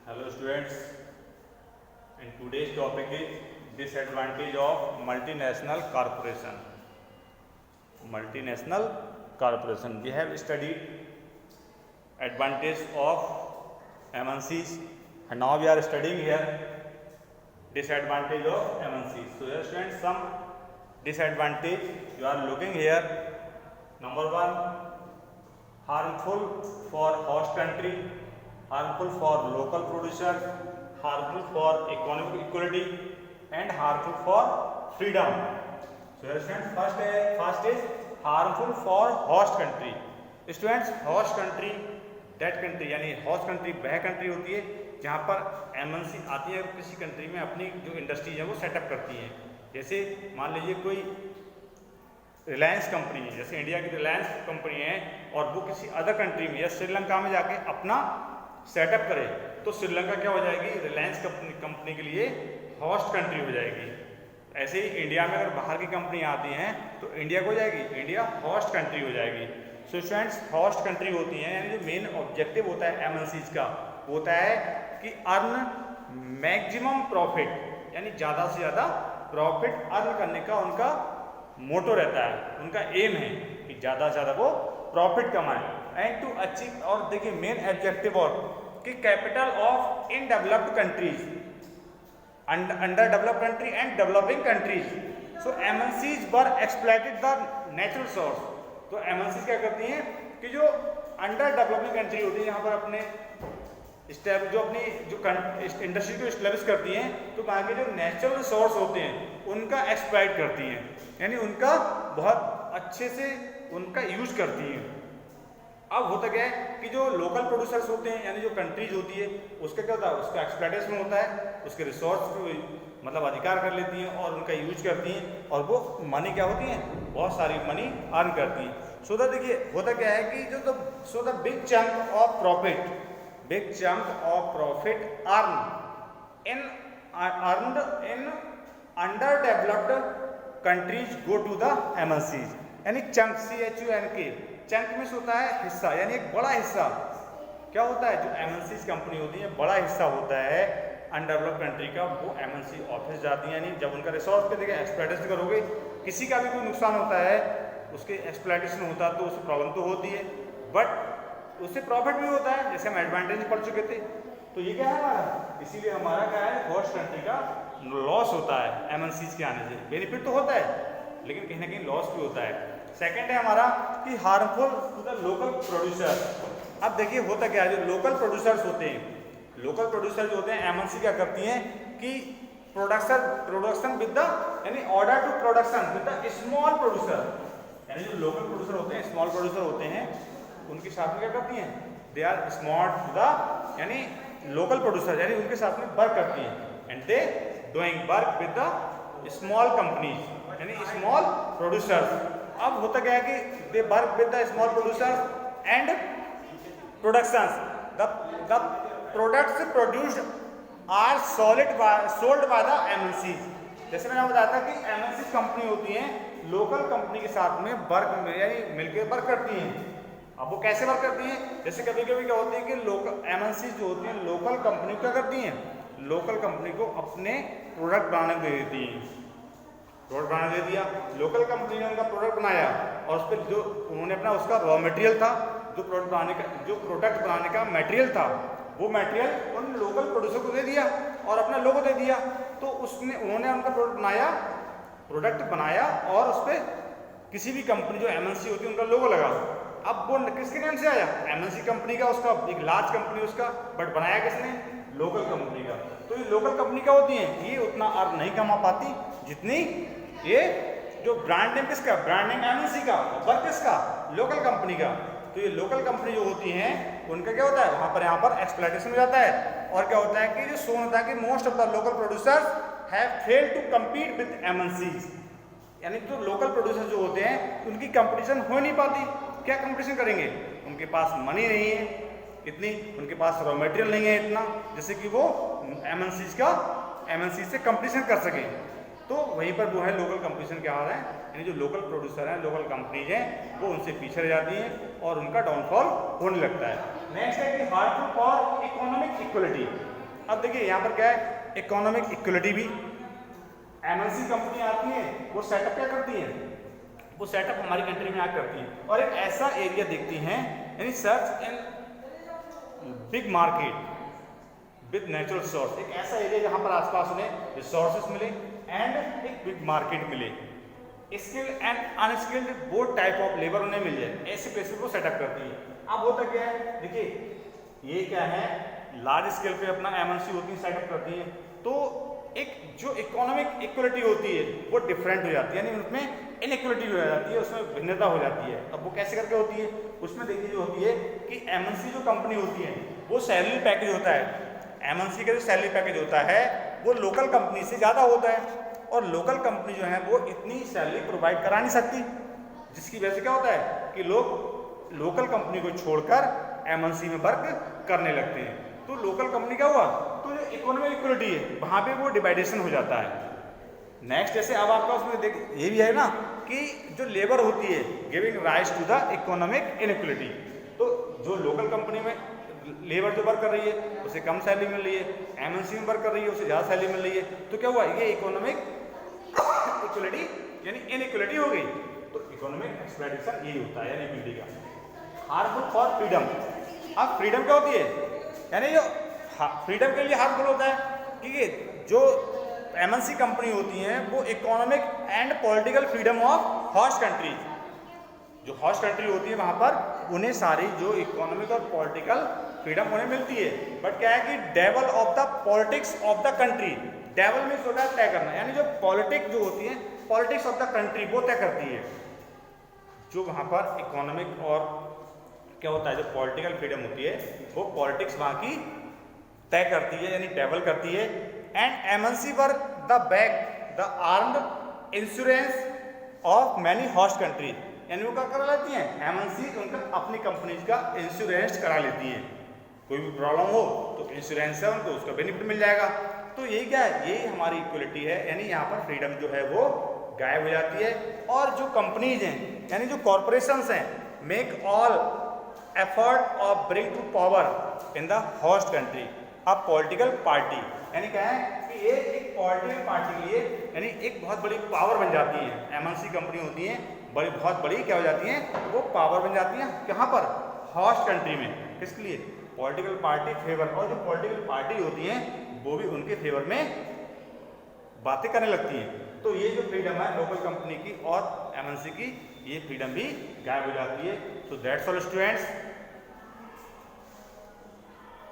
Hello students, and today's topic is disadvantage of multinational corporation. Multinational corporation. We have studied advantage of MNCs, and now we are studying here disadvantage of MNCs. So here students, some disadvantage you are looking here. Number one, harmful for host country, harmful for local producers, harmful for economic equality, and harmful for freedom. So here students, first is harmful for host country. Students, host country, that country यानी host country वह country होती है जहाँ पर MNC आती है, किसी country में अपनी जो इंडस्ट्रीज है वो सेटअप करती हैं. जैसे मान लीजिए कोई रिलायंस कंपनी है, जैसे इंडिया की रिलायंस कंपनी है और वो किसी अदर कंट्री में या श्रीलंका में जाके अपना सेटअप करे तो श्रीलंका क्या हो जाएगी, रिलायंस कंपनी के लिए होस्ट कंट्री हो जाएगी. ऐसे ही इंडिया में अगर बाहर की कंपनी आती हैं तो इंडिया को हो जाएगी, इंडिया होस्ट कंट्री हो जाएगी. सो स्टूडेंट्स, होस्ट कंट्री होती हैं यानी जो मेन ऑब्जेक्टिव होता है एमएनसीज का होता है कि अर्न मैक्सिमम प्रॉफिट, यानी ज़्यादा से ज़्यादा प्रॉफिट अर्न करने का उनका मोटो रहता है, उनका एम है कि ज़्यादा से ज़्यादा वो प्रॉफिट कमाएं. एंड टू अचीव, और देखिए मेन ऑब्जेक्टिव और कि capital of in developed countries, under developed country and developing countries. So MNCs were exploited the natural source. तो एमएनसीज क्या करती हैं कि जो अंडर डेवलपिंग कंट्री होती है यहाँ पर अपने जो अपनी जो इंडस्ट्री को इस्टेब्लिश करती हैं तो वहाँ के जो नेचुरल रिसोर्स होते हैं उनका एक्सप्लॉइट करती हैं, यानी उनका बहुत अच्छे से उनका यूज करती हैं. अब होता क्या है कि जो लोकल प्रोड्यूसर्स होते हैं यानी जो कंट्रीज होती है उसका क्या होता है, उसका एक्सप्लॉइटेशन होता है, उसके रिसोर्स को मतलब अधिकार कर लेती हैं और उनका यूज करती हैं और वो मनी क्या होती हैं, बहुत सारी मनी अर्न करती हैं. सो दैट देखिए होता क्या है कि जो so the big chunk of profit, big chunk of profit earn in under developed countries go to the MNCs. यानी चंक, CHUNK, चंक में होता है हिस्सा, यानी एक बड़ा हिस्सा क्या होता है, जो एमएनसीज कंपनी होती है बड़ा हिस्सा होता है अनडेवलप्ड कंट्री का, वो एमएनसी ऑफिस जाती है. यानी जब उनका रिसोर्स पे देखिए एक्सप्लॉइटेशन करोगे, किसी का भी कोई नुकसान होता है, उसके एक्सप्लॉइटेशन होता है तो उससे प्रॉब्लम तो होती है, बट उससे प्रॉफिट भी होता है, जैसे हम एडवांटेज पढ़ चुके थे. तो ये क्या है हमारा, इसीलिए हमारा क्या है, होस्ट कंट्री का लॉस होता है एमएनसीज के आने से. बेनिफिट तो होता है लेकिन कहीं ना कहीं लॉस भी होता है. सेकंड है हमारा कि harmful to the local producer. अब देखिए होता क्या है, जो लोकल प्रोड्यूसर्स होते हैं, लोकल प्रोड्यूसर जो होते हैं एमएनसी क्या करती हैं कि प्रोडक्शन विद द, यानी order to production with the small producer, यानी जो लोकल प्रोड्यूसर होते हैं, स्मॉल प्रोड्यूसर होते हैं, उनके साथ में क्या करती हैं, they are smart to the, यानी लोकल प्रोड्यूसर यानी उनके साथ में वर्क करती हैं. And they doing work with the small companies, यानी स्मॉल प्रोड्यूसर्स. अब होता क्या है कि they work with the small producers and productions, the products produced are sold by the MNCs. जैसे मैंने बताया था कि एमएनसी कंपनी होती हैं लोकल कंपनी के साथ में वर्क में यानी मिलकर वर्क करती हैं. अब वो कैसे वर्क करती हैं, जैसे कभी कभी क्या होती है कि लोकल एमएनसी जो होती हैं लोकल कंपनी को क्या करती हैं, लोकल कंपनी को अपने प्रोडक्ट बनाने दे देती हैं. प्रोडक्ट बनाने दे दिया, लोकल कंपनी ने उनका प्रोडक्ट बनाया और उस पर जो उन्होंने अपना उसका रॉ मटेरियल था, जो प्रोडक्ट बनाने का मटेरियल था, वो मटेरियल उन लोकल प्रोड्यूसर को दे दिया और अपना लोगो दे दिया. तो उन्होंने उनका प्रोडक्ट बनाया और उस पर किसी भी कंपनी जो एमएनसी होती है उनका लोगो लगा. अब वो किसके नाम से आया, एमएनसी कंपनी का, उसका एक लार्ज कंपनी उसका, बट बनाया किसने, लोकल कंपनी का. तो ये लोकल कंपनी क्या होती है, ये उतना अर्न नहीं कमा पाती जितनी ये जो ब्रांड नेम किसका, ब्रांड नेम एमएनसी का, वर्क किसका, लोकल कंपनी का. तो ये लोकल कंपनी जो होती हैं उनका क्या होता है, वहाँ पर यहाँ पर एक्सप्लॉइटेशन हो जाता है. और क्या होता है कि जो शो होता है कि most of the local producers have failed to compete with MNCs. यानी जो लोकल प्रोड्यूसर जो होते हैं उनकी कंपटीशन हो नहीं पाती. क्या कंपटीशन करेंगे, उनके पास मनी नहीं है इतनी, उनके पास रॉ मटेरियल नहीं है इतना जैसे कि वो एमएनसी से कंपटीशन कर सके. तो वहीं पर वो है लोकल कंपटीशन क्या हाल है, यानी जो लोकल प्रोड्यूसर हैं, लोकल कंपनीज हैं, वो उनसे पीछे रह जाती हैं और उनका डाउनफॉल होने लगता है. नेक्स्ट है कि हार्मफुल फॉर इकोनॉमिक इक्वलिटी. अब देखिए यहाँ पर क्या है, इकोनॉमिक इक्वलिटी भी एमएनसी कंपनी आती है, वो सेटअप क्या करती है, वो सेटअप हमारी कंट्री में आकर करती है और एक ऐसा एरिया देखती हैं, यानी search in big market with natural source, एक ऐसा एरिया जहां पर आसपास उन्हें रिसोर्सेस मिले एंड एक बिग मार्केट मिले, skilled and unskilled both type of labour उन्हें मिल जाए, ऐसे प्लेस पे वो सेटअप करती है। अब होता क्या है, देखिए ये क्या है, लार्ज स्केल पे अपना एमएनसी होती है, सेटअप करती है, तो एक जो इकोनॉमिक इक्वलिटी होती है वो डिफरेंट हो जाती है, यानी उसमें इनइक्वलिटी हो जाती है, उसमें भिन्नता हो जाती है। अब वो कैसे करके होती है, उसमें देखिए जो होती है कि एमएनसी जो कंपनी होती है वो सैलरी पैकेज होता है, एमएनसी का जो सैलरी पैकेज होता है वो लोकल कंपनी से ज़्यादा होता है, और लोकल कंपनी जो है वो इतनी सैलरी प्रोवाइड करा नहीं सकती, जिसकी वजह से क्या होता है कि लोग लोकल कंपनी को छोड़कर एमएनसी में वर्क करने लगते हैं। तो लोकल कंपनी क्या हुआ, तो जो इकोनॉमिक इक्वलिटी है वहाँ पे वो डिवाइडेशन हो जाता है। नेक्स्ट जैसे अब आपका उसमें देख ये भी है ना कि जो लेबर होती है giving rise to the economic inequality, तो जो लोकल कंपनी में लेबर जो वर्क कर रही है उसे कम सैलरी मिल रही है, एमएनसी में वर्क कर रही है उसे ज़्यादा सैलरी मिल रही है, तो क्या हुआ, ये इकोनॉमिक इक्वलिटी यानी इनइक्वलिटी हो गई। तो इकोनॉमिक एक्सप्लॉइटेशन यही होता है इनइक्वलिटी का। हार्मफुल फॉर फ्रीडम, अब फ्रीडम क्या होती है, यानी जो फ्रीडम के लिए हार्मफुल होता है कि जो एमएनसी कंपनी होती हैं वो economic and political freedom of host country, जो होस्ट कंट्री होती है वहाँ पर उन्हें सारी जो इकोनॉमिक और पॉलिटिकल फ्रीडम उन्हें मिलती है, बट क्या है कि devil of the politics of the country, devil means होता है तय करना, यानी जो पॉलिटिक्स जो होती है पॉलिटिक्स ऑफ द कंट्री वो तय करती है। जो वहाँ पर इकोनॉमिक और क्या होता है जो पॉलिटिकल फ्रीडम होती है वो पॉलिटिक्स वहाँ की तय करती है, यानी डेवल करती है। And MNC were the back the armed insurance of many host country, यानी वो क्या करा लेती हैं, एमएनसी उनका अपनी कंपनीज का इंश्योरेंस करा लेती हैं, कोई भी प्रॉब्लम हो तो इंश्योरेंस है उनको उसका बेनिफिट मिल जाएगा। तो यही क्या है, यही हमारी इक्वलिटी है, यानी यहाँ पर फ्रीडम जो है वो गायब हो जाती है। और जो कंपनीज हैं यानी जो कॉरपोरेशंस हैं make all effort of bring to power in the host country a political party, यानी क्या है कि ये एक पॉलिटिकल पार्टी के लिए यानी एक बहुत बड़ी पावर बन जाती है। एमएनसी कंपनी होती हैं बड़ी बहुत बड़ी क्या हो जाती हैं, वो पावर बन जाती हैं कहाँ पर, होस्ट कंट्री में। किसके लिए, पॉलिटिकल पार्टी फेवर, और जो पॉलिटिकल पार्टी होती हैं वो भी उनके फेवर में बातें करने लगती हैं। तो ये जो फ्रीडम है लोकल कंपनी की और एमएनसी की, ये फ्रीडम भी गायब हो जाती है। So that's all students,